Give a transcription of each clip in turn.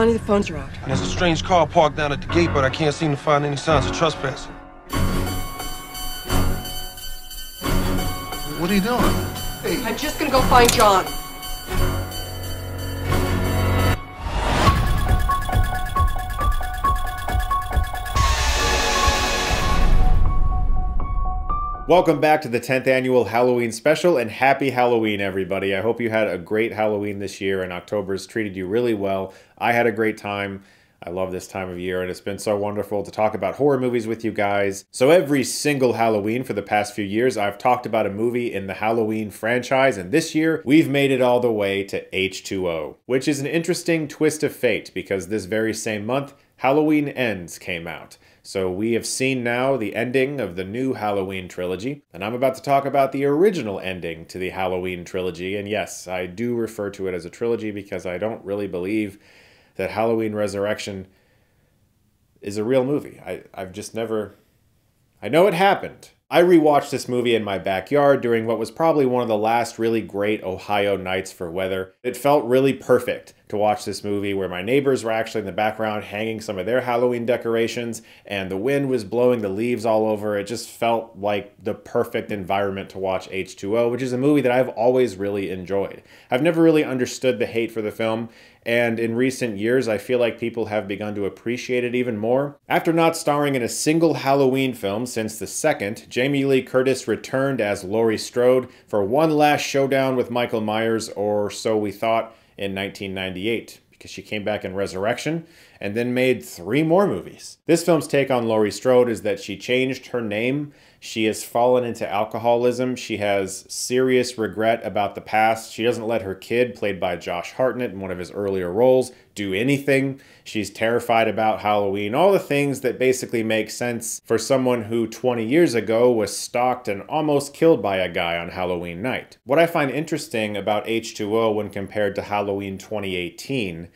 Connie, the phones are out. There's a strange car parked down at the gate, but I can't seem to find any signs of trespassing. What are you doing? Hey. I'm just gonna go find John. Welcome back to the 10th annual Halloween special, and happy Halloween, everybody. I hope you had a great Halloween this year and October's treated you really well. I had a great time. I love this time of year, and it's been so wonderful to talk about horror movies with you guys. So every single Halloween for the past few years, I've talked about a movie in the Halloween franchise, and this year, we've made it all the way to H20, which is an interesting twist of fate because this very same month, Halloween Ends came out. So we have seen now the ending of the new Halloween trilogy, and I'm about to talk about the original ending to the Halloween trilogy. And yes, I do refer to it as a trilogy because I don't really believe that Halloween Resurrection is a real movie. I've just never... I know it happened. I rewatched this movie in my backyard during what was probably one of the last really great Ohio nights for weather. It felt really perfect to watch this movie where my neighbors were actually in the background hanging some of their Halloween decorations and the wind was blowing the leaves all over. It just felt like the perfect environment to watch H20, which is a movie that I've always really enjoyed. I've never really understood the hate for the film, and in recent years I feel like people have begun to appreciate it even more. After not starring in a single Halloween film since the second, Jamie Lee Curtis returned as Laurie Strode for one last showdown with Michael Myers, or so we thought, in 1998, because she came back in Resurrection and then made 3 more movies. This film's take on Laurie Strode is that she changed her name. She has fallen into alcoholism. She has serious regret about the past. She doesn't let her kid, played by Josh Hartnett in one of his earlier roles, do anything. She's terrified about Halloween. All the things that basically make sense for someone who 20 years ago was stalked and almost killed by a guy on Halloween night. What I find interesting about H20 when compared to Halloween 2018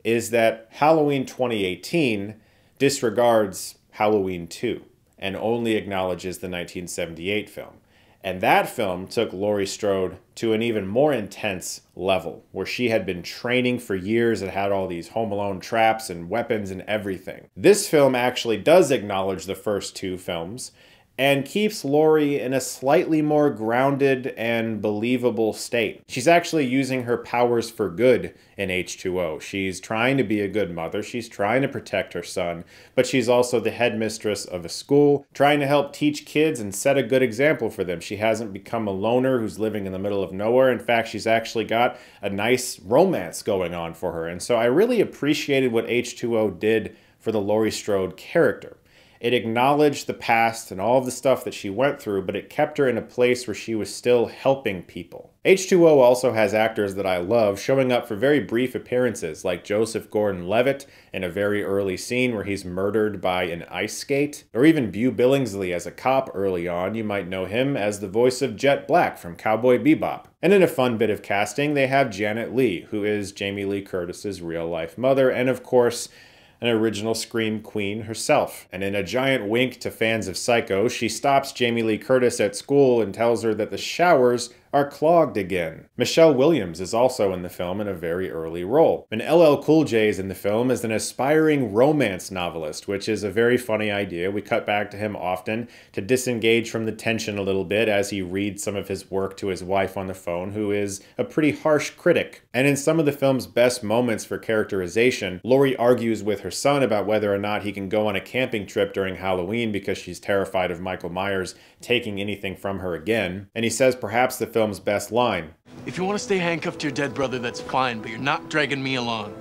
is that Halloween 2018 disregards Halloween 2 and only acknowledges the 1978 film. And that film took Laurie Strode to an even more intense level, where she had been training for years and had all these Home Alone traps and weapons and everything. This film actually does acknowledge the first 2 films and keeps Laurie in a slightly more grounded and believable state. She's actually using her powers for good in H20. She's trying to be a good mother, she's trying to protect her son, but she's also the headmistress of a school, trying to help teach kids and set a good example for them. She hasn't become a loner who's living in the middle of nowhere. In fact, she's actually got a nice romance going on for her. And so I really appreciated what H20 did for the Laurie Strode character. It acknowledged the past and all of the stuff that she went through, but it kept her in a place where she was still helping people. H20 also has actors that I love showing up for very brief appearances, like Joseph Gordon-Levitt in a very early scene where he's murdered by an ice skate, or even Beau Billingslea as a cop early on. You might know him as the voice of Jet Black from Cowboy Bebop. And in a fun bit of casting, they have Janet Leigh, who is Jamie Lee Curtis's real-life mother, and of course, an original Scream Queen herself. And in a giant wink to fans of Psycho, she stops Jamie Lee Curtis at school and tells her that the showers are clogged again. Michelle Williams is also in the film in a very early role. And LL Cool J is in the film as an aspiring romance novelist, which is a very funny idea. We cut back to him often to disengage from the tension a little bit as he reads some of his work to his wife on the phone, who is a pretty harsh critic. And in some of the film's best moments for characterization, Laurie argues with her son about whether or not he can go on a camping trip during Halloween because she's terrified of Michael Myers taking anything from her again. And he says perhaps the film's best line: "If you want to stay handcuffed to your dead brother, that's fine, but you're not dragging me along.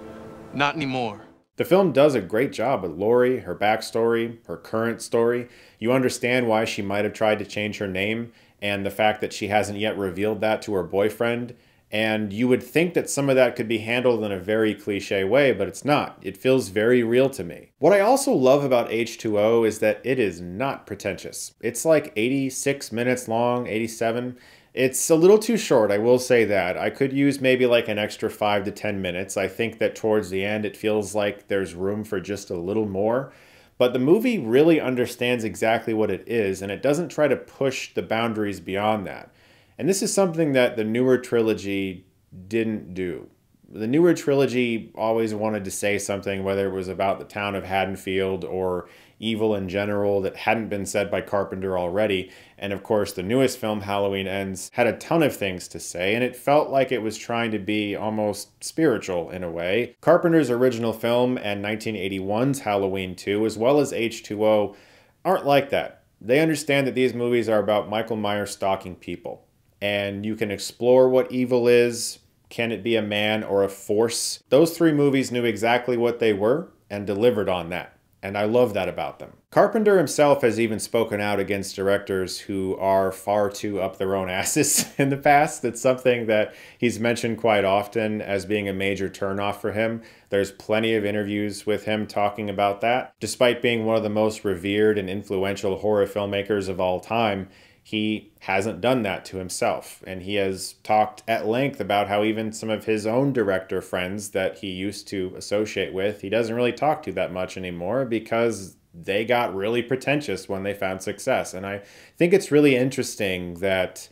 Not anymore." The film does a great job with Laurie, her backstory, her current story. You understand why she might have tried to change her name and the fact that she hasn't yet revealed that to her boyfriend. And you would think that some of that could be handled in a very cliche way, but it's not. It feels very real to me. What I also love about H20 is that it is not pretentious. It's like 86 minutes long, 87. It's a little too short, I will say that. I could use maybe like an extra 5 to 10 minutes. I think that towards the end it feels like there's room for just a little more. But the movie really understands exactly what it is, and it doesn't try to push the boundaries beyond that. And this is something that the newer trilogy didn't do. The newer trilogy always wanted to say something, whether it was about the town of Haddonfield or evil in general that hadn't been said by Carpenter already. And of course, the newest film, Halloween Ends, had a ton of things to say, and it felt like it was trying to be almost spiritual in a way. Carpenter's original film and 1981's Halloween 2, as well as H20, aren't like that. They understand that these movies are about Michael Myers stalking people, and you can explore what evil is. Can it be a man or a force? Those three movies knew exactly what they were and delivered on that. And I love that about them. Carpenter himself has even spoken out against directors who are far too up their own asses in the past. It's something that he's mentioned quite often as being a major turnoff for him. There's plenty of interviews with him talking about that. Despite being one of the most revered and influential horror filmmakers of all time, he hasn't done that to himself. And he has talked at length about how even some of his own director friends that he used to associate with, he doesn't really talk to that much anymore because they got really pretentious when they found success. And I think it's really interesting that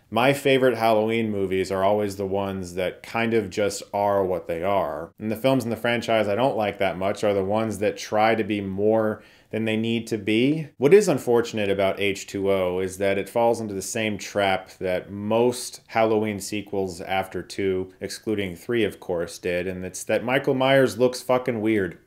my favorite Halloween movies are always the ones that kind of just are what they are. And the films in the franchise I don't like that much are the ones that try to be more than they need to be. What is unfortunate about H20 is that it falls into the same trap that most Halloween sequels after 2, excluding 3 of course, did, and it's that Michael Myers looks fucking weird.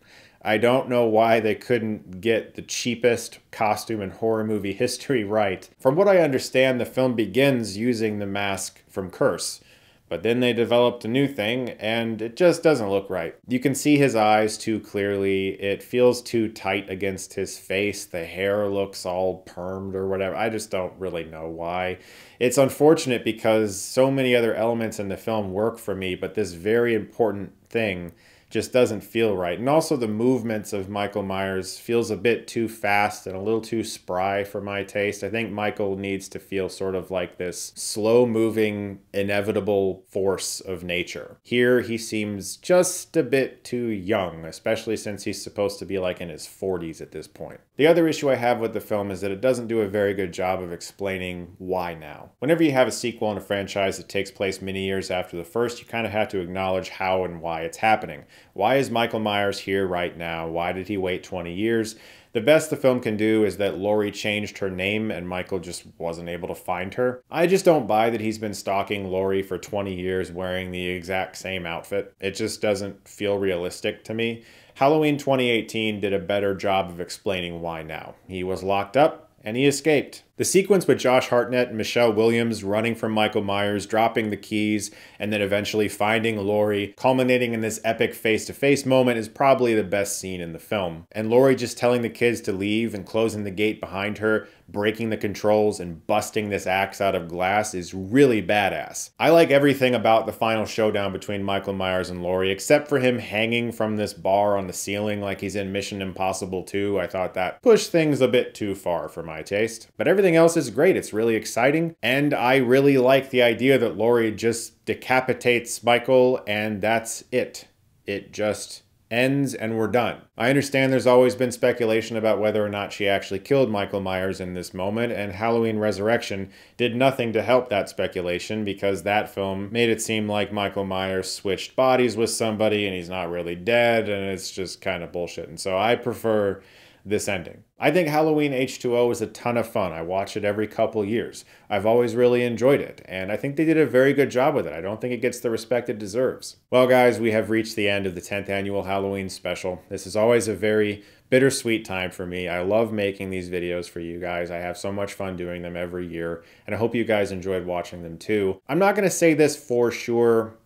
I don't know why they couldn't get the cheapest costume in horror movie history right. From what I understand, the film begins using the mask from Curse. But then they developed a new thing, and it just doesn't look right. You can see his eyes too clearly. It feels too tight against his face. The hair looks all permed or whatever. I just don't really know why. It's unfortunate because so many other elements in the film work for me, but this very important thing just doesn't feel right. And also the movements of Michael Myers feels a bit too fast and a little too spry for my taste. I think Michael needs to feel sort of like this slow-moving, inevitable force of nature. Here, he seems just a bit too young, especially since he's supposed to be like in his 40s at this point. The other issue I have with the film is that it doesn't do a very good job of explaining why now. Whenever you have a sequel in a franchise that takes place many years after the first, you kind of have to acknowledge how and why it's happening. Why is Michael Myers here right now? Why did he wait 20 years? The best the film can do is that Laurie changed her name and Michael just wasn't able to find her. I just don't buy that he's been stalking Laurie for 20 years wearing the exact same outfit. It just doesn't feel realistic to me. Halloween 2018 did a better job of explaining why now. He was locked up and he escaped. The sequence with Josh Hartnett and Michelle Williams running from Michael Myers, dropping the keys, and then eventually finding Laurie, culminating in this epic face-to-face moment, is probably the best scene in the film. And Laurie just telling the kids to leave and closing the gate behind her, breaking the controls, and busting this axe out of glass is really badass. I like everything about the final showdown between Michael Myers and Laurie, except for him hanging from this bar on the ceiling like he's in Mission Impossible 2. I thought that pushed things a bit too far for my taste. But everything else is great. It's really exciting, and I really like the idea that Laurie just decapitates Michael and that's it. It just ends and we're done. I understand there's always been speculation about whether or not she actually killed Michael Myers in this moment, and Halloween Resurrection did nothing to help that speculation because that film made it seem like Michael Myers switched bodies with somebody and he's not really dead, and it's just kind of bullshit. And so I prefer this ending. I think Halloween H20 is a ton of fun. I watch it every couple years. I've always really enjoyed it, and I think they did a very good job with it. I don't think it gets the respect it deserves. Well, guys, we have reached the end of the 10th annual Halloween special. This is always a very bittersweet time for me. I love making these videos for you guys. I have so much fun doing them every year, and I hope you guys enjoyed watching them too. I'm not going to say this for sure.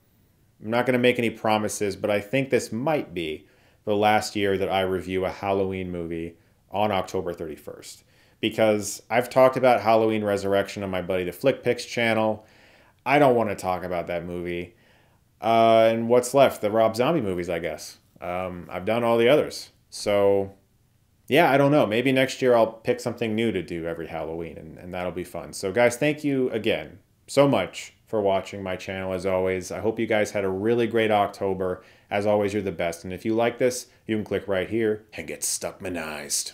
I'm not going to make any promises, but I think this might be the last year that I review a Halloween movie on October 31st. Because I've talked about Halloween Resurrection on my Buddy the Flick Picks channel. I don't want to talk about that movie. And what's left? The Rob Zombie movies, I guess. I've done all the others. So, yeah, I don't know. Maybe next year I'll pick something new to do every Halloween, and that'll be fun. So, guys, thank you again so much for watching my channel as always. I hope you guys had a really great October. As always, you're the best. And if you like this, you can click right here and get Stuckmanized.